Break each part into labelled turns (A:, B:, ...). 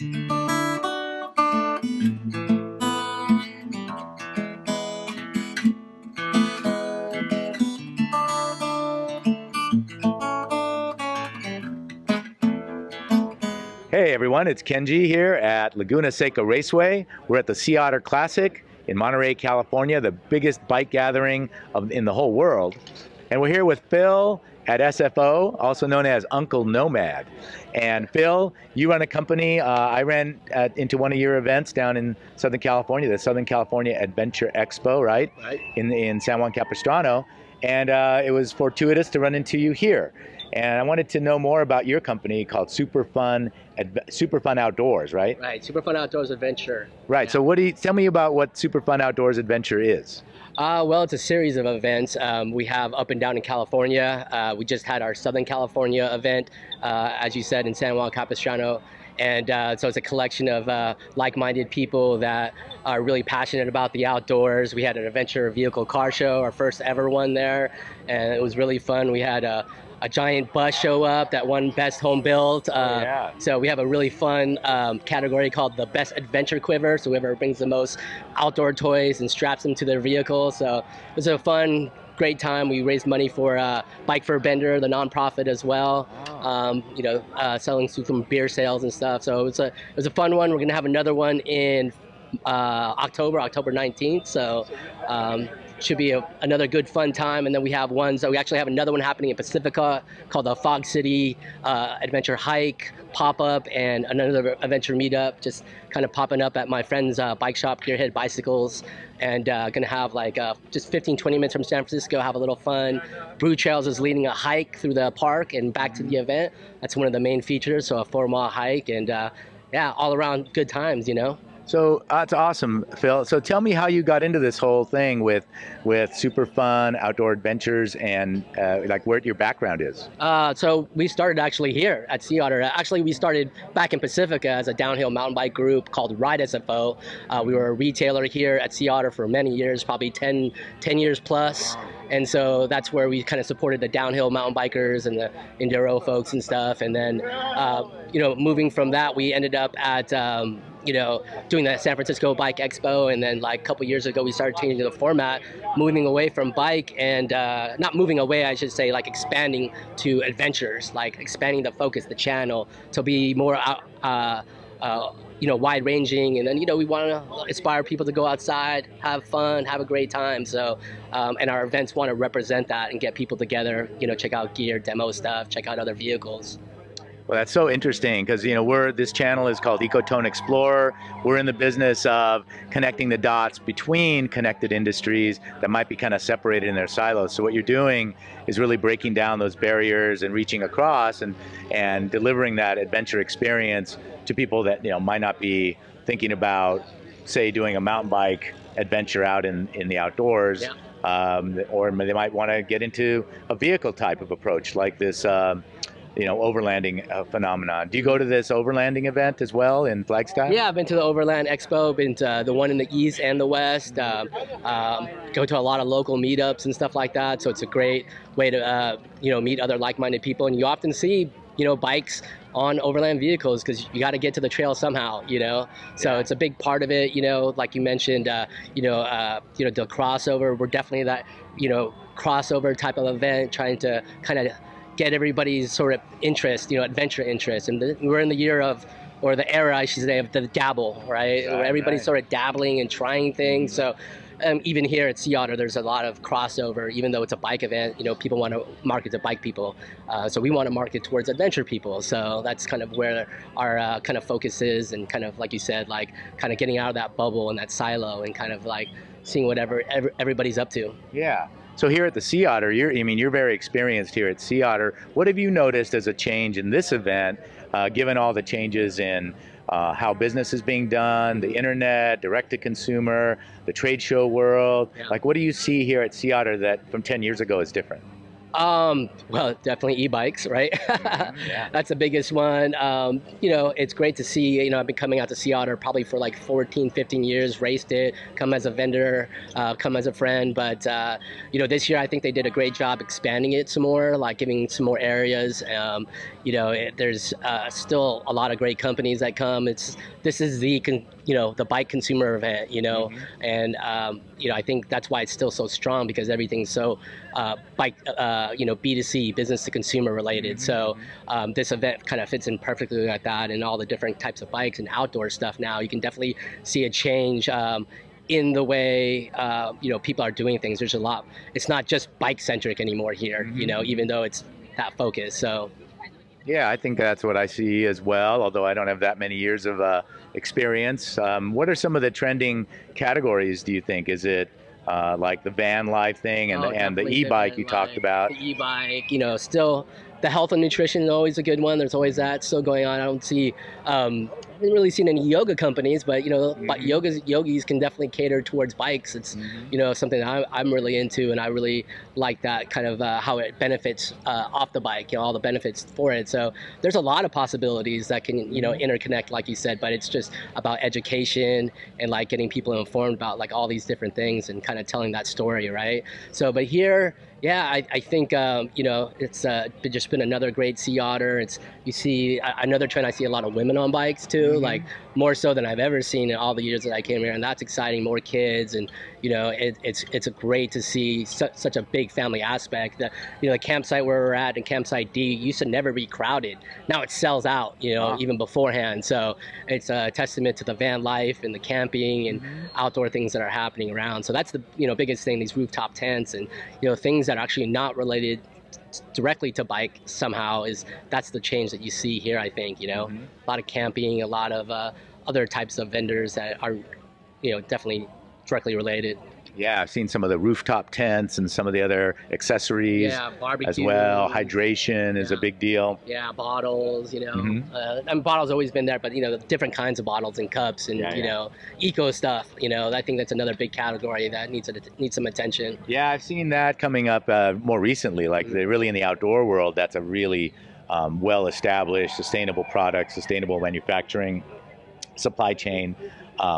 A: Hey everyone, it's Kenji here at Laguna Seca Raceway. We're at the Sea Otter Classic in Monterey, California, the biggest bike gathering in the whole world. And we're here with Phil at SFO, also known as Uncle Nomad. And Phil, you run a company. I ran into one of your events down in Southern California, the Southern California Adventure Expo, right?
B: Right.
A: In San Juan Capistrano. And it was fortuitous to run into you here. And I wanted to know more about your company called Super Fun Outdoors, right?
B: Right, Super Fun Outdoors Adventure.
A: Right.
B: Yeah.
A: So tell me about what Super Fun Outdoors Adventure is.
B: Well, it's a series of events we have up and down in California. We just had our Southern California event, as you said, in San Juan Capistrano. And so it's a collection of like-minded people that are really passionate about the outdoors. We had an adventure vehicle car show, our first ever one there, and it was really fun. We had a giant bus show up that won Best Home Built.
A: Yeah.
B: So we have a really fun category called the Best Adventure Quiver. So whoever brings the most outdoor toys and straps them to their vehicle. So it was a fun, great time. We raised money for Bike for a Bender, the nonprofit as well. Selling some beer sales and stuff. So it was a fun one. We're gonna have another one in October 19th. So should be another good fun time. And then we have ones that we actually have another one happening in Pacifica called the Fog City Adventure Hike pop-up, and another adventure meetup just kind of popping up at my friend's bike shop, Gearhead Bicycles, and gonna have like just 15-20 minutes from San Francisco, have a little fun. Brew Trails is leading a hike through the park and back to the event. That's one of the main features, so a 4-mile hike, and yeah, all around good times, you know.
A: So that's awesome, Phil. So tell me how you got into this whole thing with Super Fun Outdoor Adventures, and like where your background is.
B: So we started actually here at Sea Otter. Actually, we started back in Pacifica as a downhill mountain bike group called Ride SFO. We were a retailer here at Sea Otter for many years, probably 10 years plus. And so that's where we kind of supported the downhill mountain bikers and the enduro folks and stuff. And then, moving from that, we ended up at doing the San Francisco Bike Expo, and then like a couple years ago we started changing the format, moving away from bike, and not moving away, I should say, like expanding to adventures, like expanding the focus, the channel, to be more wide-ranging. And then we want to inspire people to go outside, have fun, have a great time. So and our events want to represent that and get people together, check out gear, demo stuff, check out other vehicles.
A: Well, that's so interesting because, this channel is called Ecotone Explorer. We're in the business of connecting the dots between connected industries that might be kind of separated in their silos. So what you're doing is really breaking down those barriers and reaching across and delivering that adventure experience to people that, might not be thinking about, say, doing a mountain bike adventure out in the outdoors. Yeah. Or they might want to get into a vehicle type of approach like this overlanding phenomenon. Do you go to this overlanding event as well in Flagstaff? Yeah,
B: I've been to the Overland Expo, been to the one in the East and the West, go to a lot of local meetups and stuff like that. So it's a great way to, meet other like-minded people. And you often see, bikes on overland vehicles because you got to get to the trail somehow, So it's a big part of it, like you mentioned, the crossover. We're definitely that, crossover type of event, trying to kind of get everybody's sort of interest, adventure interest. And we're in the year of, or the era, I should say, of the dabble, right? Where everybody's sort of dabbling and trying things. So even here at Sea Otter, there's a lot of crossover. Even though it's a bike event, people want to market to bike people. So we want to market towards adventure people. So that's kind of where our kind of focus is, and kind of, like you said, like kind of getting out of that bubble and that silo and kind of like seeing whatever everybody's up to.
A: Yeah. So here at the Sea Otter, you're very experienced here at Sea Otter. What have you noticed as a change in this event, given all the changes in how business is being done, the internet, direct-to-consumer, the trade show world? Yeah. Like, what do you see here at Sea Otter that from 10 years ago is different?
B: Well, definitely e-bikes, right?
A: Yeah.
B: That's the biggest one. You know, it's great to see, you know, I've been coming out to Sea Otter probably for like 14, 15 years, raced it, come as a vendor, come as a friend. But, you know, this year I think they did a great job expanding it some more, like giving some more areas. You know, there's still a lot of great companies that come. This is you know, the bike consumer event, you know, and, you know, I think that's why it's still so strong because everything's so bike, you know, B2C, business to consumer related. So this event kind of fits in perfectly like that, and all the different types of bikes and outdoor stuff. Now you can definitely see a change in the way you know, people are doing things. There's a lot. It's not just bike centric anymore here. You know, even though it's that focus. So.
A: Yeah, I think that's what I see as well, although I don't have that many years of experience. What are some of the trending categories, do you think? Is it like the van life thing and
B: Oh,
A: the
B: definitely the
A: e-bike
B: van
A: you talked
B: life,
A: about?
B: the e-bike. You know, still the health and nutrition is always a good one. There's always that still going on. I don't see, I haven't really seen any yoga companies, but you know, but yogis can definitely cater towards bikes. It's you know, something that I'm really into, and I really like that kind of how it benefits off the bike. You know, all the benefits for it. So there's a lot of possibilities that can, you know, interconnect, like you said. But it's just about education and like getting people informed about like all these different things and kind of telling that story, right? So, but here, yeah, I think you know, it's just been another great Sea Otter. It's, you see another trend. I see a lot of women on bikes too, like more so than I've ever seen in all the years that I came here, and that's exciting. More kids, and you know, it's great to see such a big family aspect. That, you know, the campsite where we're at and campsite D used to never be crowded. Now it sells out, you know, even beforehand. So it's a testament to the van life and the camping and outdoor things that are happening around. So that's the, you know, biggest thing. These rooftop tents and, you know, things that are actually not related directly to bike somehow, is that's the change that you see here. I think, you know, a lot of camping, a lot of other types of vendors that are, you know, definitely directly related.
A: Yeah, I've seen some of the rooftop tents and some of the other accessories
B: Yeah, barbecue
A: as well. Hydration is a big deal.
B: Yeah, bottles, you know, and bottles always been there, but you know, the different kinds of bottles and cups and you know, eco stuff. You know, I think that's another big category that needs some attention.
A: Yeah, I've seen that coming up more recently. Like they're really in the outdoor world, that's a really well-established, sustainable product, sustainable manufacturing, supply chain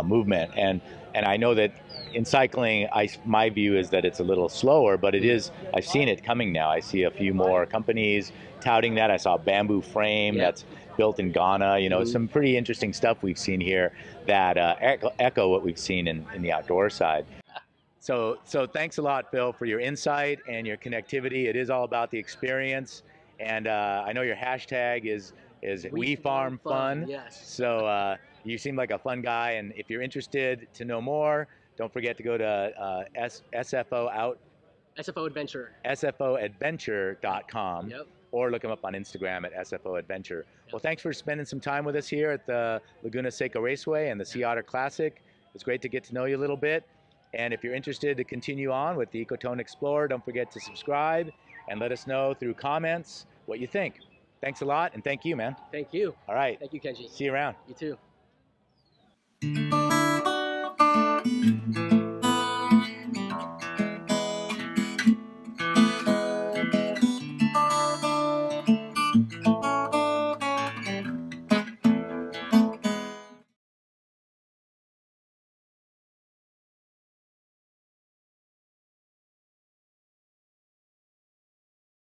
A: movement. And I know that in cycling, my view is that it's a little slower, but it is. I've seen it coming now. I see a few more companies touting that. I saw a bamboo frame that's built in Ghana. You know, some pretty interesting stuff we've seen here that echo what we've seen in the outdoor side. So thanks a lot, Phil, for your insight and your connectivity. It is all about the experience, and I know your hashtag is We Farm Fun.
B: Yes.
A: So you seem like a fun guy, and if you're interested to know more, don't forget to go to
B: SFO Adventure.
A: SFOadventure.com. Or look them up on Instagram at SFO Adventure. Well, thanks for spending some time with us here at the Laguna Seca Raceway and the Sea Otter Classic. It's great to get to know you a little bit. And if you're interested to continue on with the Ecotone Explorer, don't forget to subscribe and let us know through comments what you think. Thanks a lot, and thank you, man.
B: Thank you.
A: All right.
B: Thank you, Kenji.
A: See you around.
B: You too.